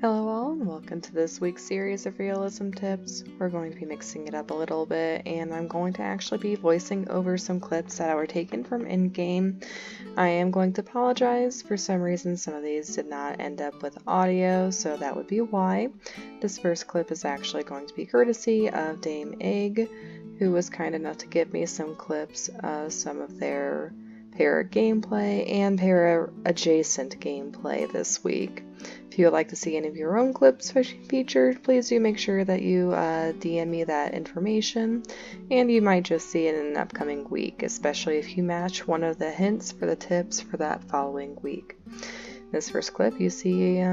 Hello all, and welcome to this week's series of realism tips. We're going to be mixing it up a little bit, and I'm going to actually be voicing over some clips that were taken from in-game. I am going to apologize. For some reason, some of these did not end up with audio, so that would be why. This first clip is actually going to be courtesy of Dame Egg, who was kind enough to give me some clips of some of their para gameplay and para adjacent gameplay this week. If you would like to see any of your own clips featured, please do make sure that you DM me that information, and you might just see it in an upcoming week, especially if you match one of the hints for the tips for that following week. In this first clip, you see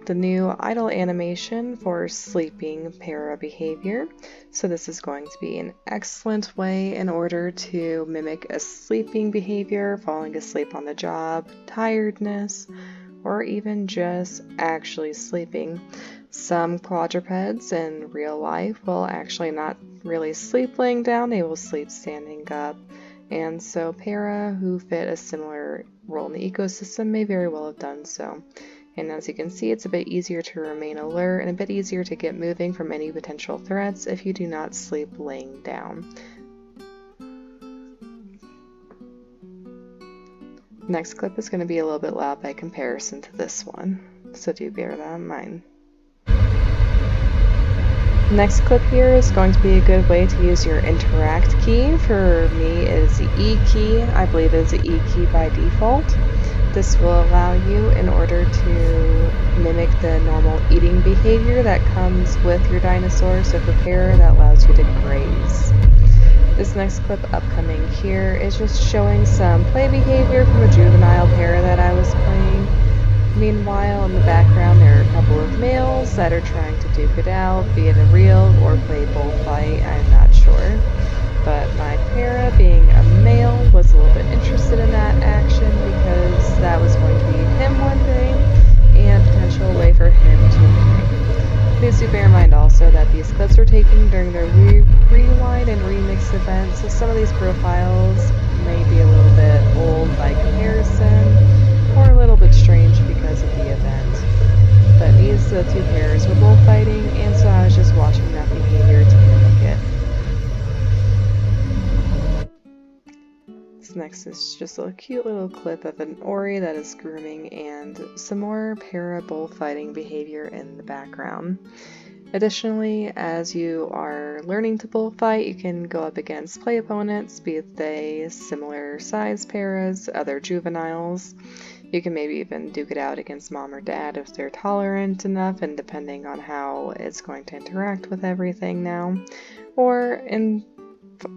the new idle animation for sleeping para behavior. So this is going to be an excellent way in order to mimic a sleeping behavior, falling asleep on the job, tiredness, or even just actually sleeping. Some quadrupeds in real life will actually not really sleep laying down, they will sleep standing up. And so para who fit a similar role in the ecosystem may very well have done so. And as you can see, it's a bit easier to remain alert and a bit easier to get moving from any potential threats if you do not sleep laying down. Next clip is going to be a little bit loud by comparison to this one, so do bear that in mind. Next clip here is going to be a good way to use your interact key. For me, it is the E key. I believe it is the E key by default. This will allow you, in order to mimic the normal eating behavior that comes with your dinosaur, so for para, that allows you to graze. This next clip upcoming here is just showing some play behavior from a juvenile para that I was playing. Meanwhile, in the background, there are a couple of males that are trying to duke it out, be it a real or play bullfight, I'm not sure. But my para, being a male, was a little bit interested in that action because that was going to be him one day and a potential way for him to mimic. Please do bear in mind also that these clips were taken during the rewind and remix event, so some of these profiles may be a little bit old by comparison or a little bit strange because of the event. But these two pairs were bullfighting, and so I was just watching that behavior to mimic it. Next is just a cute little clip of an Ori that is grooming and some more para bullfighting behavior in the background. Additionally, as you are learning to bullfight, you can go up against play opponents, be they similar size paras, other juveniles. You can maybe even duke it out against mom or dad if they're tolerant enough, and depending on how it's going to interact with everything now. Or in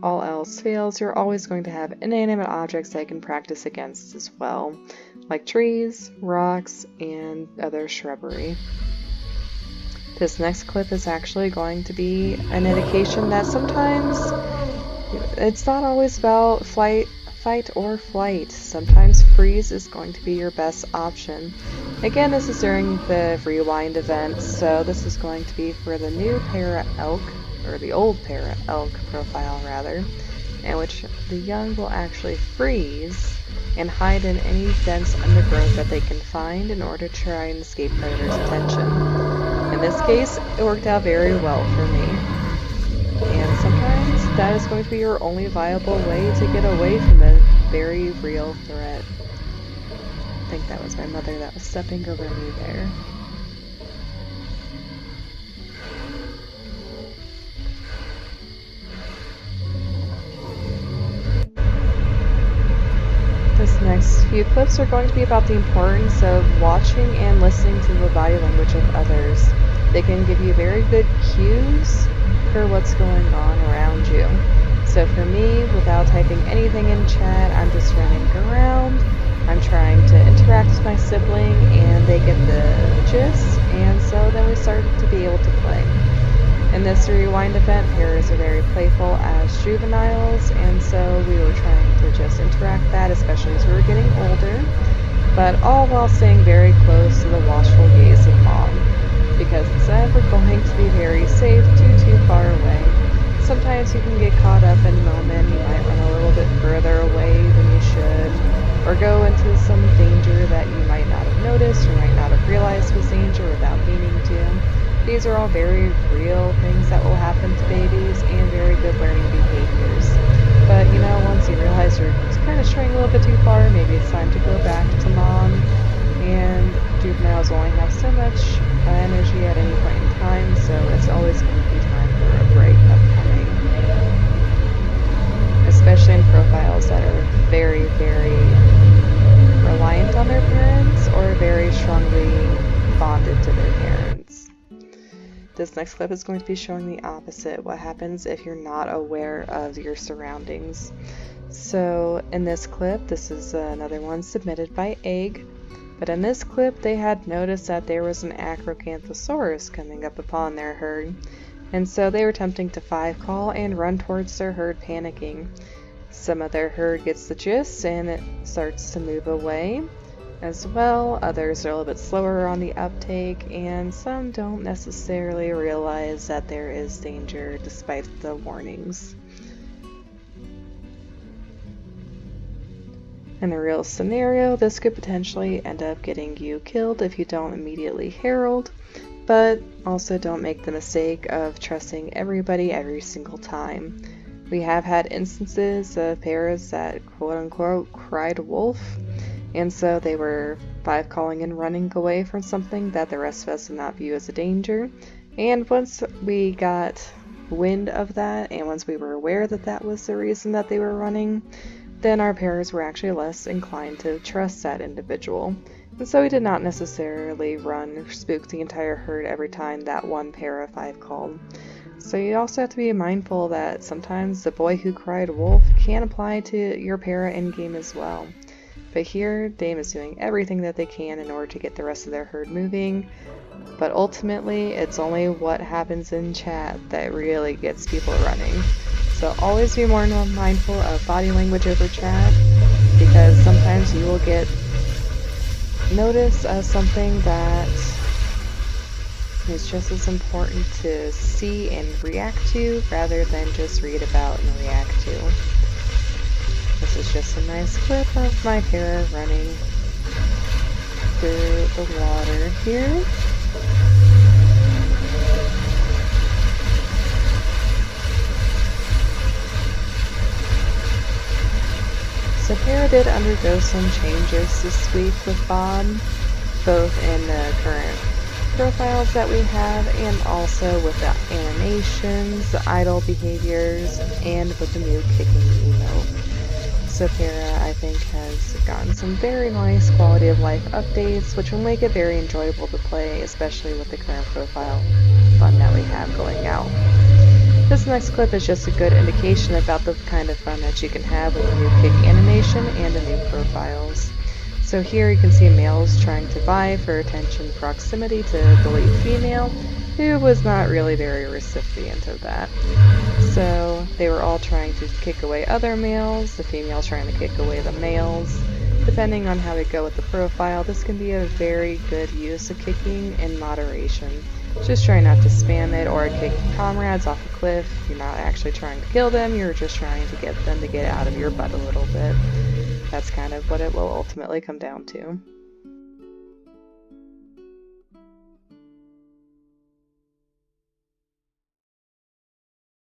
all else fails, you're always going to have inanimate objects that you can practice against as well, like trees, rocks, and other shrubbery. This next clip is actually going to be an indication that sometimes it's not always about fight or flight. Sometimes freeze is going to be your best option. Again, this is during the rewind event, so this is going to be for the new para elk, or the old para elk profile rather, in which the young will actually freeze and hide in any dense undergrowth that they can find in order to try and escape predators' attention. In this case, it worked out very well for me. And sometimes that is going to be your only viable way to get away from a very real threat. I think that was my mother that was stepping over me there. This next few clips are going to be about the importance of watching and listening to the body language of others. They can give you very good cues for what's going on around you. So for me, without typing anything in chat, I'm just running around. I'm trying to interact with my sibling, and they get the gist, and so then we started to be able to play. In this rewind event, paras are very playful as juveniles, and so we were trying to just interact that, especially as we were getting older, but all while staying very close to the watchful gaze of mom, because it's never going to be very safe too far away. Sometimes you can get caught up in the moment, you might run a little bit further away than you should, or go into some danger that you might not have noticed or might not have realized was danger without meaning to. These are all very real things that will happen to babies and very good learning behaviors. But once you realize you're kind of straying a little bit too far, maybe it's time to go back to mom. And juveniles only have so much energy at any point in time, so it's always going to be time for a break upcoming. Especially in profiles that are very, very reliant on their parents or very strongly bonded to their parents. This next clip is going to be showing the opposite, what happens if you're not aware of your surroundings. So in this clip, this is another one submitted by Egg, but in this clip they had noticed that there was an Acrocanthosaurus coming up upon their herd, and so they were attempting to 5-call and run towards their herd panicking. Some of their herd gets the gist and it starts to move away as well. Others are a little bit slower on the uptake, and some don't necessarily realize that there is danger despite the warnings. In a real scenario, this could potentially end up getting you killed if you don't immediately herald, but also don't make the mistake of trusting everybody every single time. We have had instances of pairs that quote-unquote cried wolf, and so they were 5-calling and running away from something that the rest of us did not view as a danger. And once we got wind of that, and once we were aware that that was the reason that they were running, then our pairs were actually less inclined to trust that individual. And so we did not necessarily run or spook the entire herd every time that one pair of 5-called. So you also have to be mindful that sometimes the boy who cried wolf can apply to your para in-game as well. But here, Dame is doing everything that they can in order to get the rest of their herd moving, but ultimately it's only what happens in chat that really gets people running. So always be more mindful of body language over chat, because sometimes you will get noticed as something that is just as important to see and react to rather than just read about and react to. This is just a nice clip of my para running through the water here. So para did undergo some changes this week with BoB, both in the current profiles that we have and also with the animations, the idle behaviors, and with the new kicking emote. So para, I think, has gotten some very nice quality of life updates, which will make it very enjoyable to play, especially with the current profile fun that we have going out. This next clip is just a good indication about the kind of fun that you can have with the new kick animation and the new profiles. So here you can see males trying to vie for attention proximity to the lead female, who was not really very recipient of that. So they were all trying to kick away other males, the females trying to kick away the males. Depending on how we go with the profile, this can be a very good use of kicking in moderation. Just try not to spam it or kick comrades off a cliff. You're not actually trying to kill them, you're just trying to get them to get out of your butt a little bit. That's kind of what it will ultimately come down to.